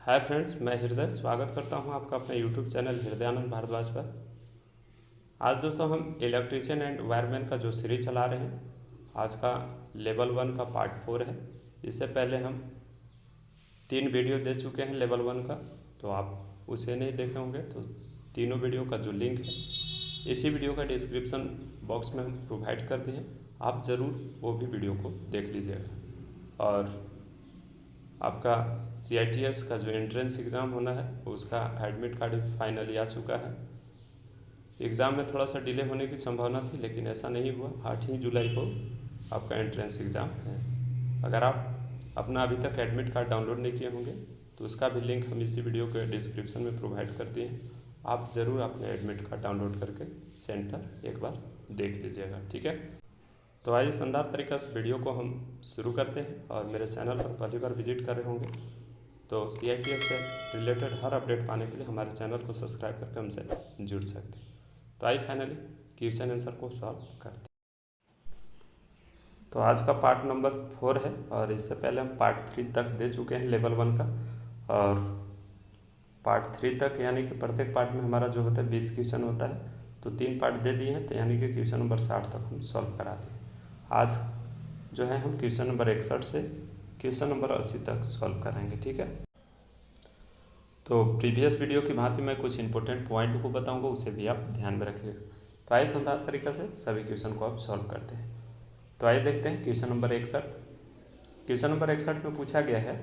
Hi friends, मैं हृदय स्वागत करता हूं आपका अपने यूट्यूब चैनल हृदयानंद भारद्वाज पर। आज दोस्तों हम इलेक्ट्रीशियन एंड वायरमैन का जो सीरीज चला रहे हैं, आज का लेवल 1 का पार्ट 4 है। इससे पहले हम 3 वीडियो दे चुके हैं लेवल 1 का, तो आप उसे नहीं देखे होंगे तो तीनों वीडियो का जो लिंक है इसी वीडियो का डिस्क्रिप्शन बॉक्स में हम प्रोवाइड कर दिए, आप ज़रूर वो भी वीडियो को देख लीजिएगा। और आपका CITS का जो एंट्रेंस एग्ज़ाम होना है उसका एडमिट कार्ड फाइनली आ चुका है। एग्ज़ाम में थोड़ा सा डिले होने की संभावना थी, लेकिन ऐसा नहीं हुआ। 8 ही जुलाई को आपका एंट्रेंस एग्ज़ाम है। अगर आप अपना अभी तक एडमिट कार्ड डाउनलोड नहीं किए होंगे तो उसका भी लिंक हम इसी वीडियो के डिस्क्रिप्शन में प्रोवाइड कर दिए हैं। आप ज़रूर अपने एडमिट कार्ड डाउनलोड करके सेंटर एक बार देख लीजिएगा, ठीक है। तो आइए शानदार तरीक़े से वीडियो को हम शुरू करते हैं। और मेरे चैनल पर पहली बार विजिट कर रहे होंगे तो CITS से रिलेटेड हर अपडेट पाने के लिए हमारे चैनल को सब्सक्राइब करके हमसे जुड़ सकते हैं। तो आइए फाइनली क्वेश्चन आंसर को सॉल्व करते हैं। तो आज का पार्ट नंबर 4 है और इससे पहले हम पार्ट 3 तक दे चुके हैं लेवल 1 का। और पार्ट 3 तक यानी कि प्रत्येक पार्ट में हमारा जो होता है 20 क्वेश्चन होता है, तो 3 पार्ट दे दिए हैं, तो यानी कि क्वेश्चन नंबर 60 तक हम सॉल्व करा दें। आज जो है हम क्वेश्चन नंबर 61 से क्वेश्चन नंबर 80 तक सॉल्व कराएंगे, ठीक है। तो प्रीवियस वीडियो की भांति मैं कुछ इंपॉर्टेंट पॉइंट को बताऊंगा, उसे भी आप ध्यान में रखिएगा। तो आइए शानदार तरीके से सभी क्वेश्चन को आप सॉल्व करते हैं। तो आइए देखते हैं क्वेश्चन नंबर 61। क्वेश्चन नंबर 61 में पूछा गया है,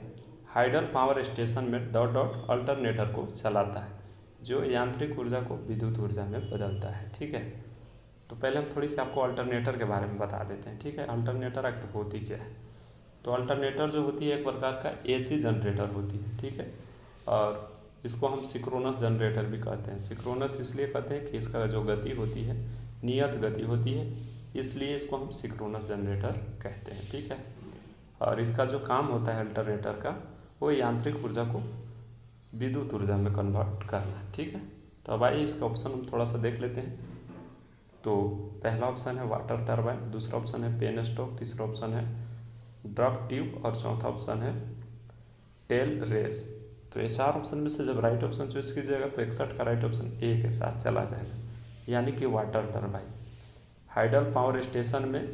हाइडल पावर स्टेशन में डॉट डॉट अल्टरनेटर को चलाता है जो यांत्रिक ऊर्जा को विद्युत ऊर्जा में बदलता है, ठीक है। तो पहले हम थोड़ी सी आपको अल्टरनेटर के बारे में बता देते हैं, ठीक है। अल्टरनेटर आखिर होती क्या है? तो अल्टरनेटर जो होती है एक प्रकार का AC जनरेटर होती है, ठीक है। और इसको हम सिंक्रोनस जनरेटर भी कहते हैं। सिंक्रोनस इसलिए कहते हैं कि इसका जो गति होती है नियत गति होती है, इसलिए इसको हम सिंक्रोनस जनरेटर कहते हैं, ठीक है। और इसका जो काम होता है अल्टरनेटर का, वो यांत्रिक ऊर्जा को विद्युत ऊर्जा में कन्वर्ट करना, ठीक है। तो अब आइए इसका ऑप्शन हम थोड़ा सा देख लेते हैं। तो पहला ऑप्शन है वाटर टरबाइन, दूसरा ऑप्शन है पेन स्टॉक, तीसरा ऑप्शन है ड्रग ट्यूब और चौथा ऑप्शन है टेल रेस। तो ये 4 ऑप्शन में से जब राइट ऑप्शन चूज कीजिएगा तो 61 का राइट ऑप्शन ए के साथ चला जाएगा, यानी कि water turbine. Hydel power station में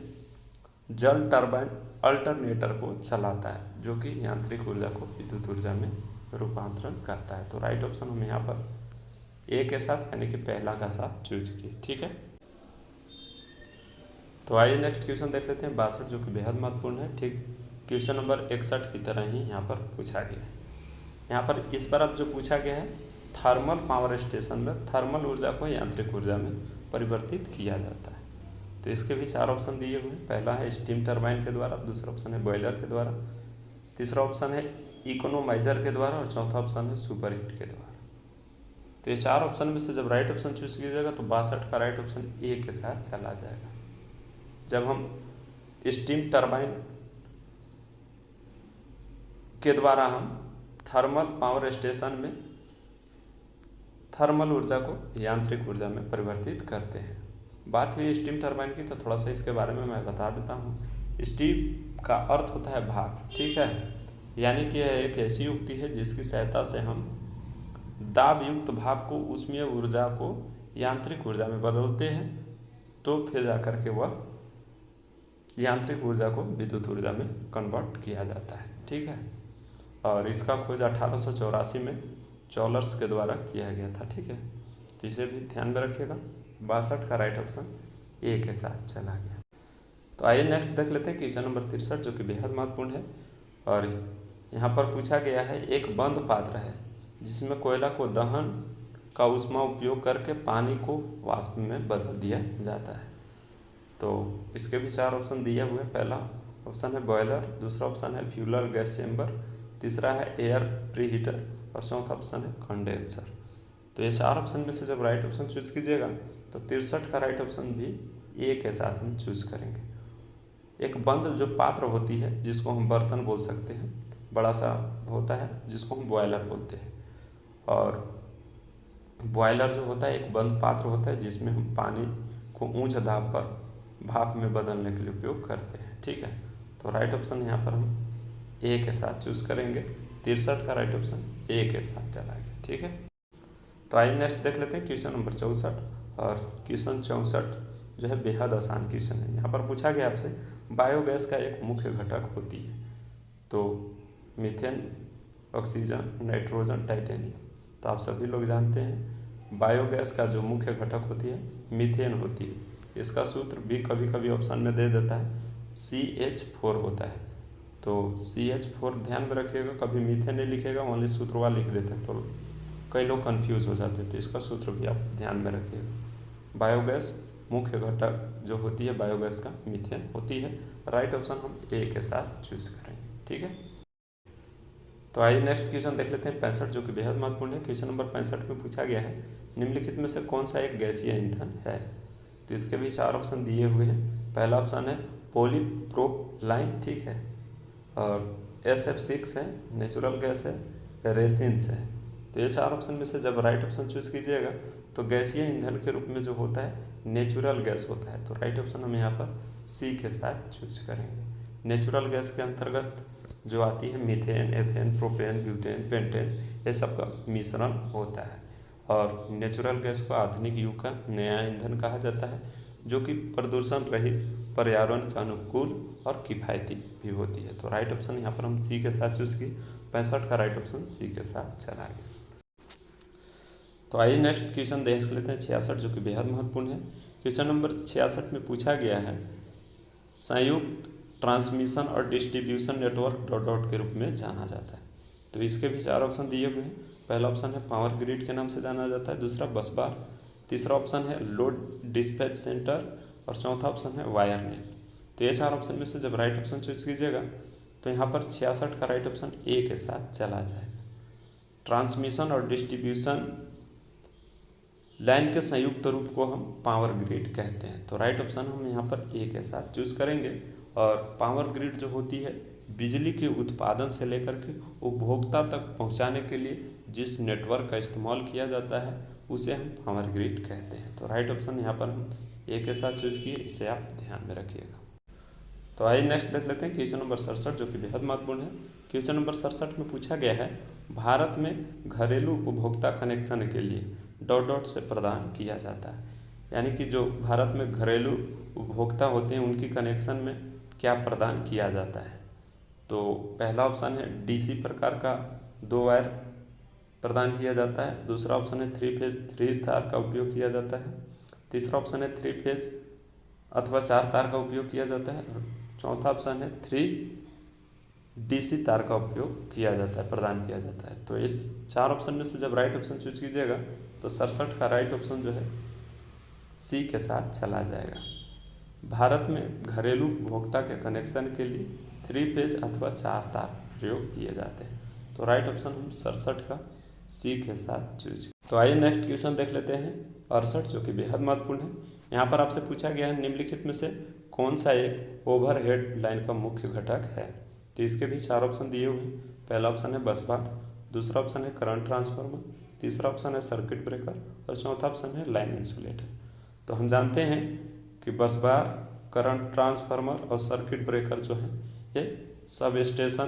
जल टरबाइन अल्टरनेटर को चलाता है जो कि यांत्रिक ऊर्जा को विद्युत ऊर्जा में रूपांतरण करता है। तो राइट ऑप्शन हम यहाँ पर ए के साथ यानी कि पहला का साथ चूज किए, ठीक है। तो आइए नेक्स्ट क्वेश्चन देख लेते हैं 62, जो कि बेहद महत्वपूर्ण है, ठीक क्वेश्चन नंबर 61 की तरह ही यहाँ पर पूछा गया है। यहाँ पर इस बार अब जो पूछा गया है, थर्मल पावर स्टेशन में थर्मल ऊर्जा को यांत्रिक ऊर्जा में परिवर्तित किया जाता है। तो इसके भी 4 ऑप्शन दिए हुए हैं। पहला है स्टीम टरबाइन के द्वारा, दूसरा ऑप्शन है बॉयलर के द्वारा, तीसरा ऑप्शन है इकोनोमाइजर के द्वारा और चौथा ऑप्शन है सुपर हीट के द्वारा। तो ये 4 ऑप्शन में से जब राइट ऑप्शन चूज कीजिएगा तो 62 का राइट ऑप्शन ए के साथ चला जाएगा। जब हम स्टीम टरबाइन के द्वारा हम थर्मल पावर स्टेशन में थर्मल ऊर्जा को यांत्रिक ऊर्जा में परिवर्तित करते हैं। बात हुई स्टीम टरबाइन की, तो थोड़ा सा इसके बारे में मैं बता देता हूँ। स्टीम का अर्थ होता है भाप, ठीक है। यानी कि यह एक ऐसी युक्ति है जिसकी सहायता से हम दाब युक्त भाप को ऊष्मीय ऊर्जा को यांत्रिक ऊर्जा में बदलते हैं, तो फिर जाकर के वह यांत्रिक ऊर्जा को विद्युत ऊर्जा में कन्वर्ट किया जाता है, ठीक है। और इसका खोज 1884 में चॉलर्स के द्वारा किया गया था, ठीक है। तो इसे भी ध्यान में रखिएगा। 62 का राइट ऑप्शन ए के साथ चला गया। तो आइए नेक्स्ट देख लेते हैं क्वेश्चन नंबर 63, जो कि बेहद महत्वपूर्ण है। और यहाँ पर पूछा गया है, एक बंद पात्र है जिसमें कोयला को दहन का ऊष्मा उपयोग करके पानी को वाष्प में बदल दिया जाता है। तो इसके भी 4 ऑप्शन दिए हुए हैं। पहला ऑप्शन है बॉयलर, दूसरा ऑप्शन है फ्यूलर गैस चेम्बर, तीसरा है एयर प्री हीटर और चौथा ऑप्शन है कंडेंसर। तो ये 4 ऑप्शन में से जब राइट ऑप्शन चूज कीजिएगा तो 63 का राइट ऑप्शन भी ए के साथ हम चूज करेंगे। एक बंद जो पात्र होती है जिसको हम बर्तन बोल सकते हैं, बड़ा सा होता है जिसको हम बॉयलर बोलते हैं। और बॉयलर जो होता है एक बंद पात्र होता है जिसमें हम पानी को ऊंच दाब पर भाप में बदलने के लिए उपयोग करते हैं, ठीक है। तो राइट ऑप्शन यहाँ पर हम ए के साथ चूज करेंगे 63 का राइट ऑप्शन ए के साथ चला गया। ठीक है, तो आइए नेक्स्ट देख लेते हैं क्वेश्चन नंबर 64। और क्वेश्चन 64 जो है बेहद आसान क्वेश्चन है। यहाँ पर पूछा गया आपसे बायोगैस का एक मुख्य घटक होती है, तो मीथेन, ऑक्सीजन, नाइट्रोजन, टाइटेनियम। तो आप सभी लोग जानते हैं बायोगैस का जो मुख्य घटक होती है मीथेन होती है। इसका सूत्र भी कभी कभी ऑप्शन में दे देता है, CH4 होता है। तो CH4 ध्यान में रखिएगा, कभी मीथेन नहीं लिखेगा, ओनली सूत्रवा लिख देते हैं, तो कई लोग कंफ्यूज हो जाते हैं। तो इसका सूत्र भी आप ध्यान में रखिएगा। बायोगैस मुख्य घटक जो होती है बायोगैस का मीथेन होती है। राइट ऑप्शन हम ए के साथ चूज करेंगे। ठीक है, तो आइए नेक्स्ट क्वेश्चन देख लेते हैं 65, जो कि बेहद महत्वपूर्ण है। क्वेश्चन नंबर 65 में पूछा गया है निम्नलिखित में से कौन सा एक गैसीय ईंधन है। तो इसके भी 4 ऑप्शन दिए हुए हैं। पहला ऑप्शन है पॉलीप्रोपाइलीन, ठीक है, और SF6 है, नेचुरल गैस है, रेसिन्स है। तो ये 4 ऑप्शन में से जब राइट ऑप्शन चूज कीजिएगा तो गैसीय ईंधन के रूप में जो होता है नेचुरल गैस होता है। तो राइट ऑप्शन हम यहाँ पर सी के साथ चूज करेंगे। नेचुरल गैस के अंतर्गत जो आती है methane, ethane, propane, butane, pentane, ये सब का मिश्रण होता है। और नेचुरल गैस को आधुनिक युग का नया ईंधन कहा जाता है, जो कि प्रदूषण रहित, पर्यावरण के अनुकूल और किफ़ायती भी होती है। तो राइट ऑप्शन यहाँ पर हम सी के साथ चूज की। 65 का राइट ऑप्शन सी के साथ चला गया। तो आइए नेक्स्ट क्वेश्चन देख लेते हैं 66, जो कि बेहद महत्वपूर्ण है। क्वेश्चन नंबर 66 में पूछा गया है संयुक्त ट्रांसमिशन और डिस्ट्रीब्यूशन नेटवर्क डॉट डॉट के रूप में जाना जाता है। तो इसके भी 4 ऑप्शन दिए हुए हैं। पहला ऑप्शन है पावर ग्रिड के नाम से जाना जाता है, दूसरा बस बार, तीसरा ऑप्शन है लोड डिस्पैच सेंटर और चौथा ऑप्शन है वायर नेट। तो ये 4 ऑप्शन में से जब राइट ऑप्शन चूज कीजिएगा तो यहाँ पर 66 का राइट ऑप्शन ए के साथ चला जाएगा। ट्रांसमिशन और डिस्ट्रीब्यूशन लाइन के संयुक्त रूप को हम पावर ग्रिड कहते हैं। तो राइट ऑप्शन हम यहाँ पर ए के साथ चूज करेंगे। और पावर ग्रिड जो होती है बिजली के उत्पादन से लेकर के उपभोक्ता तक पहुँचाने के लिए जिस नेटवर्क का इस्तेमाल किया जाता है उसे हम पावर ग्रिड कहते हैं। तो राइट ऑप्शन यहाँ पर हम ए के साथ चूज किए, इसे आप ध्यान में रखिएगा। तो आइए नेक्स्ट देख लेते हैं क्वेश्चन नंबर 67, जो कि बेहद महत्वपूर्ण है। क्वेश्चन नंबर 67 में पूछा गया है भारत में घरेलू उपभोक्ता कनेक्शन के लिए डॉट डॉट से प्रदान किया जाता है। यानी कि जो भारत में घरेलू उपभोक्ता होते हैं उनकी कनेक्शन में क्या प्रदान किया जाता है। तो पहला ऑप्शन है DC प्रकार का 2 वायर प्रदान किया जाता है, दूसरा ऑप्शन है 3 फेज 3 तार का उपयोग किया जाता है, तीसरा ऑप्शन है 3 फेज अथवा 4 तार का उपयोग किया जाता है, और चौथा ऑप्शन है 3 DC तार का उपयोग किया जाता है, प्रदान किया जाता है। तो इस 4 ऑप्शन में से जब राइट ऑप्शन चूज कीजिएगा तो 67 का राइट ऑप्शन जो है सी के साथ चला जाएगा। भारत में घरेलू उपभोक्ता के कनेक्शन के लिए 3 फेज अथवा 4 तार प्रयोग किए जाते हैं। तो राइट ऑप्शन हम 67 का सी के साथ चूज। तो आइए नेक्स्ट क्वेश्चन देख लेते हैं 68, जो कि बेहद महत्वपूर्ण है। यहाँ पर आपसे पूछा गया है निम्नलिखित में से कौन सा एक ओवरहेड लाइन का मुख्य घटक है। तो इसके भी 4 ऑप्शन दिए हुए हैं। पहला ऑप्शन है बस बार, दूसरा ऑप्शन है करंट ट्रांसफार्मर, तीसरा ऑप्शन है सर्किट ब्रेकर और चौथा ऑप्शन है लाइन इंसुलेटर। तो हम जानते हैं कि बस बार, करंट ट्रांसफार्मर और सर्किट ब्रेकर जो है ये सब स्टेशन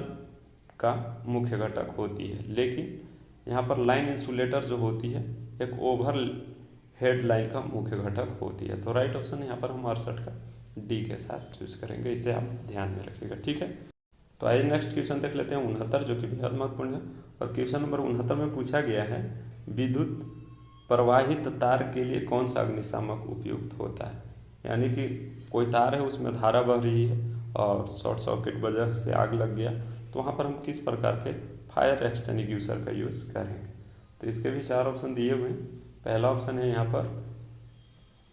का मुख्य घटक होती है, लेकिन यहाँ पर लाइन इंसुलेटर जो होती है एक ओवर हेड लाइन का मुख्य घटक होती है। तो राइट ऑप्शन यहाँ पर हम 68 का डी के साथ चूज करेंगे, इसे आप ध्यान में रखिएगा। ठीक है, तो आइए नेक्स्ट क्वेश्चन देख लेते हैं 69, जो कि बेहद महत्वपूर्ण है। और क्वेश्चन नंबर 69 में पूछा गया है विद्युत प्रवाहित तार के लिए कौन सा अग्निशामक उपयुक्त होता है। यानी कि कोई तार है उसमें धारा बह रही है और शॉर्ट सर्किट वजह से आग लग गया, तो वहाँ पर हम किस प्रकार के फायर एक्सटिंग्विशर का यूज़ करेंगे। तो इसके भी 4 ऑप्शन दिए हुए हैं। पहला ऑप्शन है यहाँ पर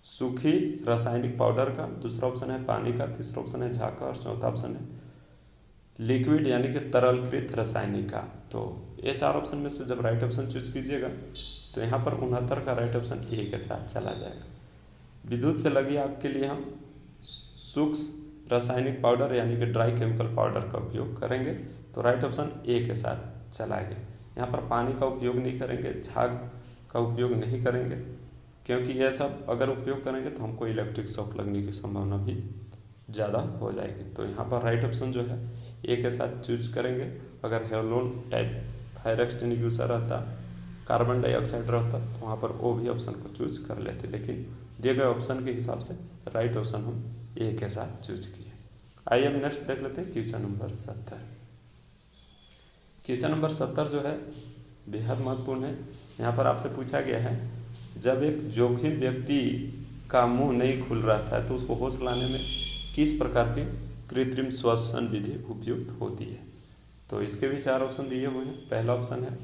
सूखी रासायनिक पाउडर का, दूसरा ऑप्शन है पानी का, तीसरा ऑप्शन है झाग का और चौथा ऑप्शन है लिक्विड यानी कि तरलकृत रासायनिक का। तो ये 4 ऑप्शन में से जब राइट ऑप्शन चूज कीजिएगा तो यहाँ पर 69 का राइट ऑप्शन ए के साथ चला जाएगा। विद्युत से लगी आग के लिए हम सूक्ष्म रासायनिक पाउडर यानी कि ड्राई केमिकल पाउडर का उपयोग करेंगे। तो राइट ऑप्शन ए के साथ चला गया। यहाँ पर पानी का उपयोग नहीं करेंगे, झाग का उपयोग नहीं करेंगे, क्योंकि यह सब अगर उपयोग करेंगे तो हमको इलेक्ट्रिक शॉक लगने की संभावना भी ज़्यादा हो जाएगी। तो यहाँ पर राइट ऑप्शन जो है ए के साथ चूज करेंगे। अगर हेलोन टाइप फायर एक्सटिंग्विशर रहता, कार्बन डाइऑक्साइड रहता, तो वहाँ पर ओ भी ऑप्शन को चूज कर लेते, लेकिन दिए गए ऑप्शन के हिसाब से राइट ऑप्शन हम ए के साथ चूज किए। आइए हम नेक्स्ट देख लेते हैं क्वेश्चन नंबर 70। क्वेश्चन नंबर 70 जो है बेहद महत्वपूर्ण है। यहाँ पर आपसे पूछा गया है, जब एक जोखिम व्यक्ति का मुंह नहीं खुल रहा था तो उसको होश लाने में किस प्रकार की कृत्रिम श्वसन विधि उपयुक्त होती है। तो इसके भी 4 ऑप्शन दिए हुए हैं। पहला ऑप्शन है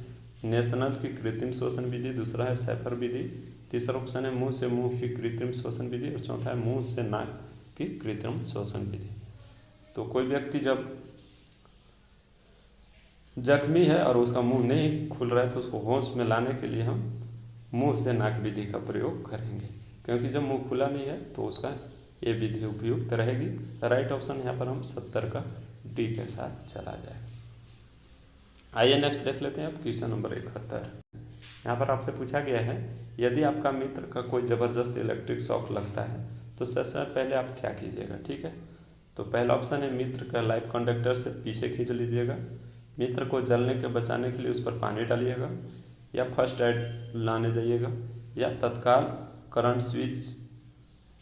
नेशनल की कृत्रिम श्वसन विधि, दूसरा है सैफर विधि, तीसरा ऑप्शन है मुंह से मुंह की कृत्रिम श्वसन विधि और चौथा है मुंह से नाक की कृत्रिम श्वसन विधि। तो कोई व्यक्ति जब जख्मी है और उसका मुंह नहीं खुल रहा है तो उसको होश में लाने के लिए हम मुंह से नाक विधि का प्रयोग करेंगे, क्योंकि जब मुंह खुला नहीं है तो उसका ये विधि उपयुक्त रहेगी। राइट ऑप्शन यहाँ पर हम 70 का डी के साथ चला जाएगा। आइए नेक्स्ट देख लेते हैं अब क्वेश्चन नंबर 71। यहाँ पर आपसे पूछा गया है, यदि आपका मित्र का कोई ज़बरदस्त इलेक्ट्रिक शॉक लगता है तो सबसे पहले आप क्या कीजिएगा। ठीक है, तो पहला ऑप्शन है मित्र का लाइफ कंडक्टर से पीछे खींच लीजिएगा, मित्र को जलने के बचाने के लिए उस पर पानी डालिएगा, या फर्स्ट एड लाने जाइएगा, या तत्काल करंट स्विच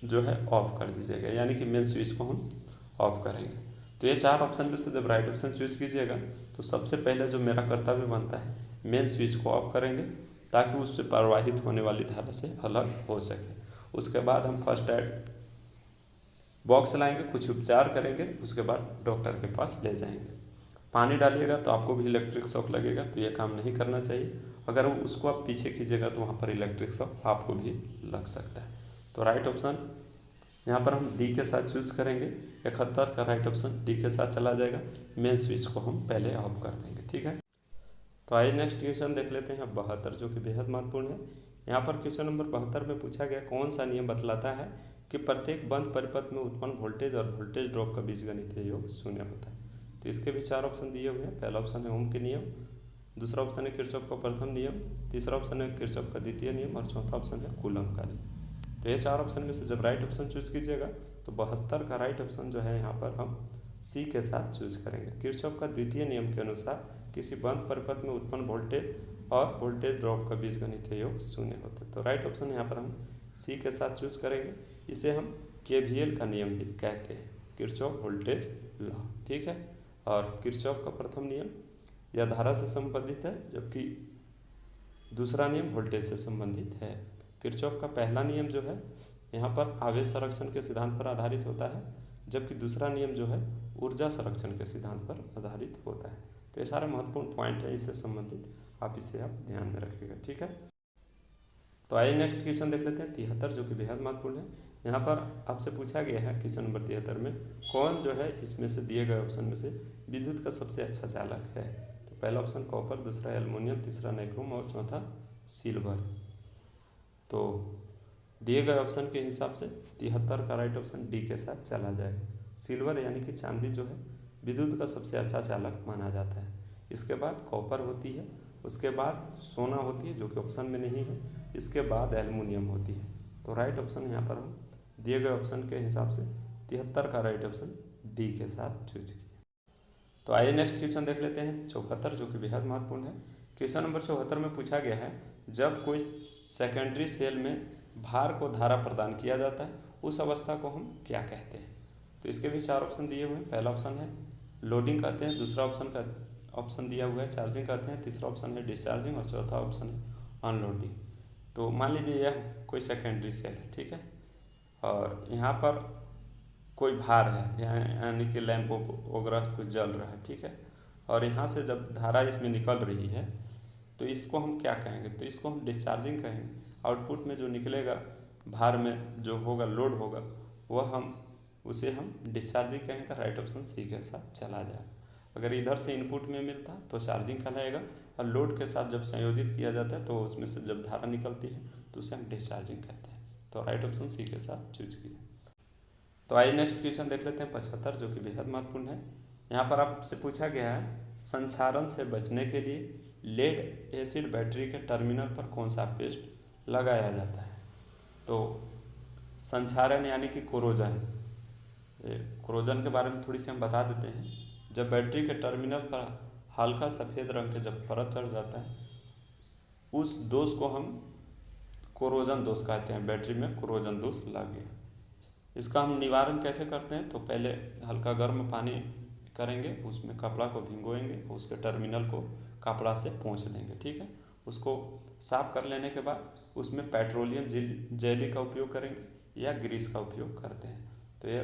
जो है ऑफ कर दीजिएगा, यानी कि मेन स्विच को हम ऑफ करेंगे। तो ये 4 ऑप्शन में से जब राइट ऑप्शन चूज कीजिएगा तो सबसे पहले जो मेरा कर्तव्य बनता है मेन स्विच को ऑफ करेंगे ताकि उस पर प्रवाहित होने वाली धारा से अलग हो सके। उसके बाद हम फर्स्ट एड बॉक्स लाएंगे, कुछ उपचार करेंगे, उसके बाद डॉक्टर के पास ले जाएंगे। पानी डालिएगा तो आपको भी इलेक्ट्रिक शॉक लगेगा, तो ये काम नहीं करना चाहिए। अगर उसको आप पीछे खींचेगा तो वहाँ पर इलेक्ट्रिक शॉक आपको भी लग सकता है। तो राइट ऑप्शन यहाँ पर हम डी के साथ चूज करेंगे। 71 का राइट ऑप्शन डी के साथ चला जाएगा। मेन स्विच को हम पहले ऑफ कर देंगे। ठीक है, तो आइए नेक्स्ट क्वेश्चन देख लेते हैं 72, जो कि बेहद महत्वपूर्ण है। यहाँ पर क्वेश्चन नंबर 72 में पूछा गया, कौन सा नियम बतलाता है कि प्रत्येक बंद परिपथ में उत्पन्न वोल्टेज और वोल्टेज ड्रॉप का बीजगणितीय योग शून्य होता है। तो इसके भी 4 ऑप्शन दिए हुए हैं। पहला ऑप्शन है ओम के नियम, दूसरा ऑप्शन है किरचॉफ का प्रथम नियम, तीसरा ऑप्शन है किरचॉफ का द्वितीय नियम और चौथा ऑप्शन है कूलम का नियम। तो ये 4 ऑप्शन में से जब राइट ऑप्शन चूज कीजिएगा तो 72 का राइट ऑप्शन जो है यहाँ पर हम सी के साथ चूज करेंगे। किरचॉफ का द्वितीय नियम के अनुसार किसी बंद परिपथ में उत्पन्न वोल्टेज और वोल्टेज ड्रॉप का बीजगणितीय योग शून्य होता है। तो राइट ऑप्शन यहाँ पर हम सी के साथ चूज करेंगे। इसे हम केवीएल का नियम भी कहते हैं, किरचॉफ वोल्टेज लॉ। ठीक है, और किरचॉफ का प्रथम नियम यह धारा से संबंधित है, जबकि दूसरा नियम वोल्टेज से संबंधित है। किरचॉफ का पहला नियम जो है यहाँ पर आवेश संरक्षण के सिद्धांत पर आधारित होता है, जबकि दूसरा नियम जो है ऊर्जा संरक्षण के सिद्धांत पर आधारित होता है। तो ये सारे महत्वपूर्ण पॉइंट है इससे संबंधित, आप इसे आप ध्यान में रखिएगा। ठीक है, तो आइए नेक्स्ट क्वेश्चन देख लेते हैं 73, जो कि बेहद महत्वपूर्ण है। यहाँ पर आपसे पूछा गया है क्वेश्चन नंबर 73 में, कौन जो है इसमें से दिए गए ऑप्शन में से विद्युत का सबसे अच्छा चालक है। तो पहला ऑप्शन कॉपर, दूसरा एल्युमिनियम, तीसरा नाइक्रोम और चौथा सिल्वर। तो दिए गए ऑप्शन के हिसाब से 73 का राइट ऑप्शन डी के साथ चला जाएगा। सिल्वर यानी कि चांदी जो है विद्युत का सबसे अच्छा चालक माना जाता है। इसके बाद कॉपर होती है, उसके बाद सोना होती है जो कि ऑप्शन में नहीं है, इसके बाद एल्युमिनियम होती है। तो राइट ऑप्शन यहाँ पर हम दिए गए ऑप्शन के हिसाब से 73 का राइट ऑप्शन डी के साथ चूज किया। तो आइए नेक्स्ट क्वेश्चन देख लेते हैं 74, जो कि बेहद महत्वपूर्ण है। क्वेश्चन नंबर 74 में पूछा गया है, जब कोई सेकेंडरी सेल में भार को धारा प्रदान किया जाता है उस अवस्था को हम क्या कहते हैं। तो इसके भी 4 ऑप्शन दिए हुए हैं। पहला ऑप्शन है लोडिंग कहते हैं, दूसरा ऑप्शन दिया हुआ है चार्जिंग कहते हैं, तीसरा ऑप्शन है डिस्चार्जिंग और चौथा ऑप्शन है अनलोडिंग। तो मान लीजिए यह कोई सेकेंडरी सेल है, ठीक है, और यहाँ पर कोई भार है, यानी कि लैंप वगैरह कुछ जल रहा है, ठीक है, और यहाँ से जब धारा इसमें निकल रही है तो इसको हम क्या कहेंगे। तो इसको हम डिस्चार्जिंग कहेंगे। आउटपुट में जो निकलेगा भार में जो होगा लोड होगा वह उसे हम डिस्चार्जिंग कहेंगे। राइट ऑप्शन सी के साथ चला जाए। अगर इधर से इनपुट में मिलता तो चार्जिंग कहलाएगा, और लोड के साथ जब संयोजित किया जाता है तो उसमें से जब धारा निकलती है तो उसे हम डिस्चार्जिंग कहते हैं। तो राइट ऑप्शन सी के साथ चूज किया। तो आइए नेक्स्ट क्वेश्चन देख लेते हैं 75, जो कि बेहद महत्वपूर्ण है। यहाँ पर आपसे पूछा गया है, संक्षारण से बचने के लिए लेड एसिड बैटरी के टर्मिनल पर कौन सा पेस्ट लगाया जाता है। तो संक्षारण यानी कि कोरोजन के बारे में थोड़ी सी हम बता देते हैं। जब बैटरी के टर्मिनल पर हल्का सफ़ेद रंग के जब परत चढ़ जाता है, उस दोष को हम कोरोजन दोष कहते हैं। बैटरी में कोरोजन दोष लग गया। इसका हम निवारण कैसे करते हैं? तो पहले हल्का गर्म पानी करेंगे, उसमें कपड़ा को भिगोएंगे, उसके टर्मिनल को कपड़ा से पोंछ लेंगे। ठीक है, उसको साफ कर लेने के बाद उसमें पेट्रोलियम जेली का उपयोग करेंगे या ग्रीस का उपयोग करते हैं। तो ये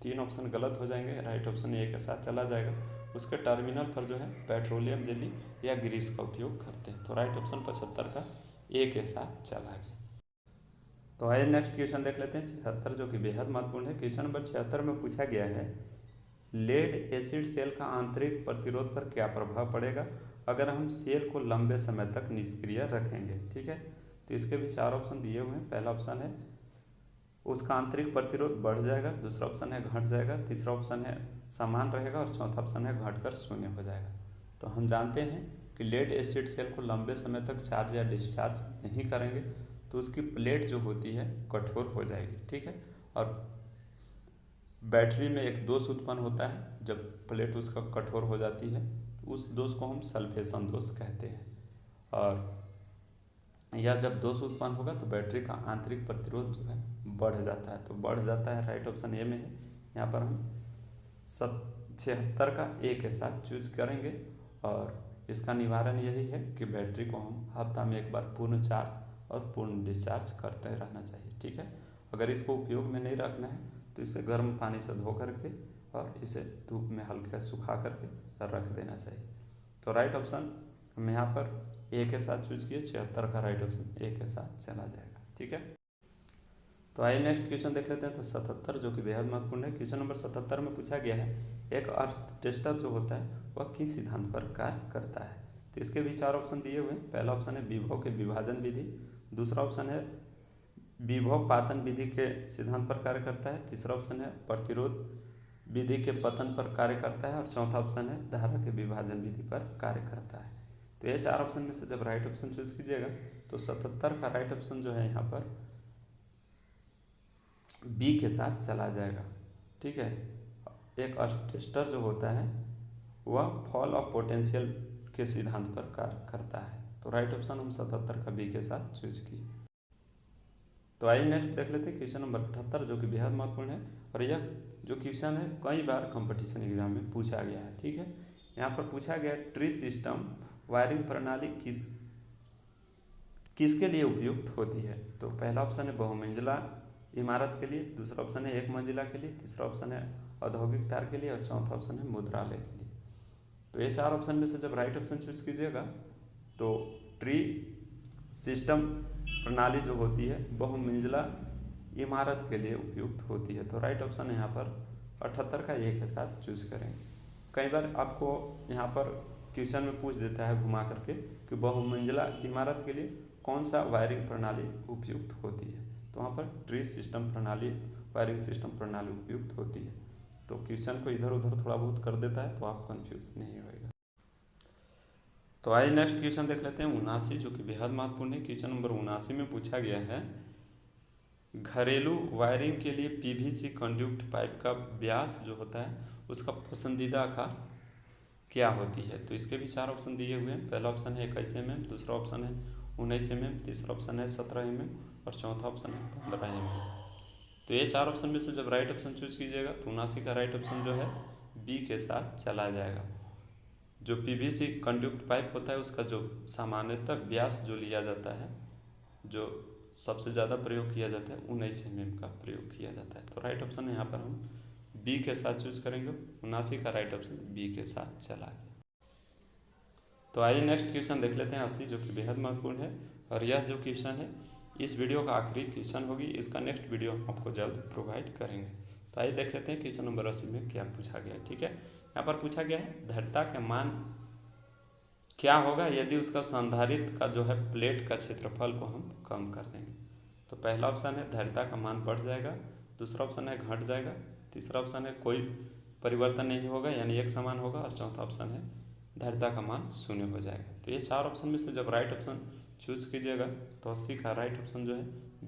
3 ऑप्शन गलत हो जाएंगे, राइट ऑप्शन ए के साथ चला जाएगा। उसके टर्मिनल पर जो है पेट्रोलियम जेली या ग्रीस का उपयोग करते हैं। तो राइट ऑप्शन 75 का ए के साथ चला गया। तो आइए नेक्स्ट क्वेश्चन देख लेते हैं 76, जो कि बेहद महत्वपूर्ण है। क्वेश्चन नंबर 76 में पूछा गया है, लेड एसिड सेल का आंतरिक प्रतिरोध पर क्या प्रभाव पड़ेगा अगर हम सेल को लंबे समय तक निष्क्रिय रखेंगे। ठीक है, तो इसके भी 4 ऑप्शन दिए हुए हैं। पहला ऑप्शन है उसका आंतरिक प्रतिरोध बढ़ जाएगा, दूसरा ऑप्शन है घट जाएगा, तीसरा ऑप्शन है समान रहेगा और चौथा ऑप्शन है घटकर शून्य हो जाएगा। तो हम जानते हैं कि लेड एसिड सेल को लंबे समय तक चार्ज या डिस्चार्ज नहीं करेंगे तो उसकी प्लेट जो होती है कठोर हो जाएगी। ठीक है, और बैटरी में एक दोष उत्पन्न होता है, जब प्लेट उसका कठोर हो जाती है उस दोष को हम सल्फेशन दोष कहते हैं। और या जब दोष उत्पन्न होगा तो बैटरी का आंतरिक प्रतिरोध जो है बढ़ जाता है। तो बढ़ जाता है राइट ऑप्शन ए में है। यहाँ पर हम 76 का ए के साथ चूज करेंगे और इसका निवारण यही है कि बैटरी को हम हफ्ता में एक बार पूर्ण चार्ज और पूर्ण डिस्चार्ज करते रहना चाहिए। ठीक है, अगर इसको उपयोग में नहीं रखना है तो इसे गर्म पानी से धो करके और इसे धूप में हल्का सुखा करके रख देना चाहिए। तो राइट ऑप्शन हम यहाँ पर ए के साथ चूज किए, 76 का राइट ऑप्शन ए के साथ चला जाएगा। ठीक है, तो आइए नेक्स्ट क्वेश्चन देख लेते हैं। तो 77 जो कि बेहद महत्वपूर्ण है। क्वेश्चन नंबर 77 में पूछा गया है, एक अर्थ टेस्टर जो होता है वह किस सिद्धांत पर कार्य करता है। तो इसके भी 4 ऑप्शन दिए हुए हैं। पहला ऑप्शन है विभव के विभाजन विधि, दूसरा ऑप्शन है विभव पातन विधि के सिद्धांत पर कार्य करता है, तीसरा ऑप्शन है प्रतिरोध विधि के पतन पर कार्य करता है और चौथा ऑप्शन है धारा के विभाजन विधि पर कार्य करता है। तो ये 4 ऑप्शन में से जब राइट ऑप्शन चूज कीजिएगा तो 77 का राइट ऑप्शन जो है यहाँ पर बी के साथ चला जाएगा। ठीक है, एक टेस्टर जो होता है वह फॉल ऑफ पोटेंशियल के सिद्धांत पर कार्य करता है। तो राइट ऑप्शन हम 77 का बी के साथ चूज किए। तो आइए नेक्स्ट देख लेते हैं क्वेश्चन नंबर 78 जो कि बेहद महत्वपूर्ण है और यह जो क्वेश्चन है कई बार कंपटीशन एग्जाम में पूछा गया है। ठीक है, यहाँ पर पूछा गया ट्री सिस्टम वायरिंग प्रणाली किसके लिए उपयुक्त होती है। तो पहला ऑप्शन है बहुमंजिला इमारत के लिए, दूसरा ऑप्शन है एक मंजिला के लिए, तीसरा ऑप्शन है औद्योगिक तार के लिए और चौथा ऑप्शन है मुद्रालय के लिए। तो ये 4 ऑप्शन में से जब राइट ऑप्शन चूज कीजिएगा तो ट्री सिस्टम प्रणाली जो होती है बहुमंजिला इमारत के लिए उपयुक्त होती है। तो राइट ऑप्शन यहाँ पर 78 का ए के साथ चूज करेंगे। कई बार आपको यहाँ पर क्वेश्चन में पूछ देता है घुमा करके कि बहुमंजिला इमारत के लिए कौन सा वायरिंग प्रणाली उपयुक्त होती है, तो वहाँ पर ट्री सिस्टम प्रणाली वायरिंग सिस्टम प्रणाली उपयुक्त होती है। तो क्वेश्चन को इधर उधर थोड़ा बहुत कर देता है तो आप कंफ्यूज नहीं होएगा। तो आइए नेक्स्ट क्वेश्चन देख लेते हैं 79 जो कि बेहद महत्वपूर्ण है। क्वेश्चन नंबर 79 में पूछा गया है, घरेलू वायरिंग के लिए पीवीसी कंडक्ट पाइप का व्यास जो होता है उसका पसंदीदा आकार क्या होती है। तो इसके भी 4 ऑप्शन दिए हुए हैं। पहला ऑप्शन है 21 mm, दूसरा ऑप्शन है 19 mm, तीसरा ऑप्शन है 17 mm और चौथा ऑप्शन है 15 mm। तो ये 4 ऑप्शन में से जब राइट ऑप्शन चूज कीजिएगा तो 79 का राइट ऑप्शन जो है बी के साथ चला जाएगा। जो पीवीसी कंडक्ट पाइप होता है उसका जो सामान्यतः व्यास जो लिया जाता है, जो सबसे ज़्यादा प्रयोग किया जाता है 19 mm का प्रयोग किया जाता है। तो राइट ऑप्शन यहाँ पर हम बी के साथ चूज करेंगे। 79 का राइट ऑप्शन बी के साथ चला गया। तो आइए नेक्स्ट क्वेश्चन देख लेते हैं 80 जो कि बेहद महत्वपूर्ण है और यह जो क्वेश्चन है इस वीडियो का आखिरी क्वेश्चन होगी। इसका नेक्स्ट वीडियो हम आपको जल्द प्रोवाइड करेंगे। तो आइए देख लेते हैं क्वेश्चन नंबर 80 में क्या पूछा गया है। ठीक है, यहाँ पर पूछा गया है धैर्यता का मान क्या होगा यदि उसका संधारित्र का जो है प्लेट का क्षेत्रफल को हम कम कर देंगे। तो पहला ऑप्शन है धैर्यता का मान बढ़ जाएगा, दूसरा ऑप्शन है घट जाएगा, तीसरा ऑप्शन है कोई परिवर्तन नहीं होगा यानी एक समान होगा और चौथा ऑप्शन है धैर्यता का मान 0 हो जाएगा। तो ये 4 ऑप्शन में से जब राइट ऑप्शन चूज कीजिएगा तो 80 का राइट ऑप्शन जो है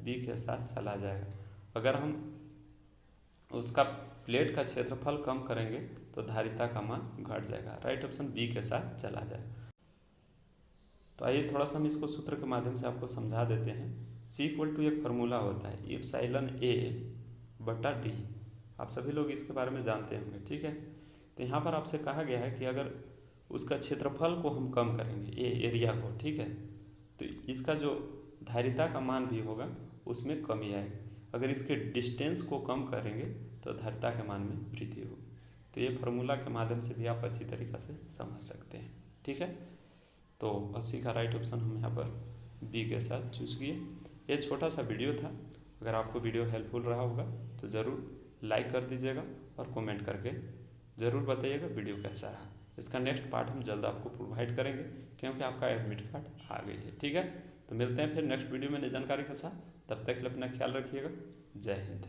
बी के साथ चला जाएगा। अगर हम उसका प्लेट का क्षेत्रफल कम करेंगे तो धारिता का मान घट जाएगा। राइट ऑप्शन बी के साथ चला जाए। तो आइए थोड़ा सा हम इसको सूत्र के माध्यम से आपको समझा देते हैं। C इक्वल टू एक फार्मूला होता है एप्सिलॉन A बटा D। आप सभी लोग इसके बारे में जानते होंगे, ठीक है। तो यहाँ पर आपसे कहा गया है कि अगर उसका क्षेत्रफल को हम कम करेंगे, एरिया को, ठीक है, तो इसका जो धारिता का मान भी होगा उसमें कमी आएगी। अगर इसके डिस्टेंस को कम करेंगे तो धारिता के मान में वृद्धि होगी। तो ये फार्मूला के माध्यम से भी आप अच्छी तरीक़ा से समझ सकते हैं, ठीक है। तो 80 का राइट ऑप्शन हम यहाँ पर बी के साथ चूज किए। ये छोटा सा वीडियो था। अगर आपको वीडियो हेल्पफुल रहा होगा तो ज़रूर लाइक कर दीजिएगा और कमेंट करके ज़रूर बताइएगा वीडियो कैसा रहा। इसका नेक्स्ट पार्ट हम जल्द आपको प्रोवाइड करेंगे क्योंकि आपका एडमिट कार्ड आ गई है, ठीक है। तो मिलते हैं फिर नेक्स्ट वीडियो में नई जानकारी के साथ। तब तक के लिए अपना ख्याल रखिएगा। जय हिंद।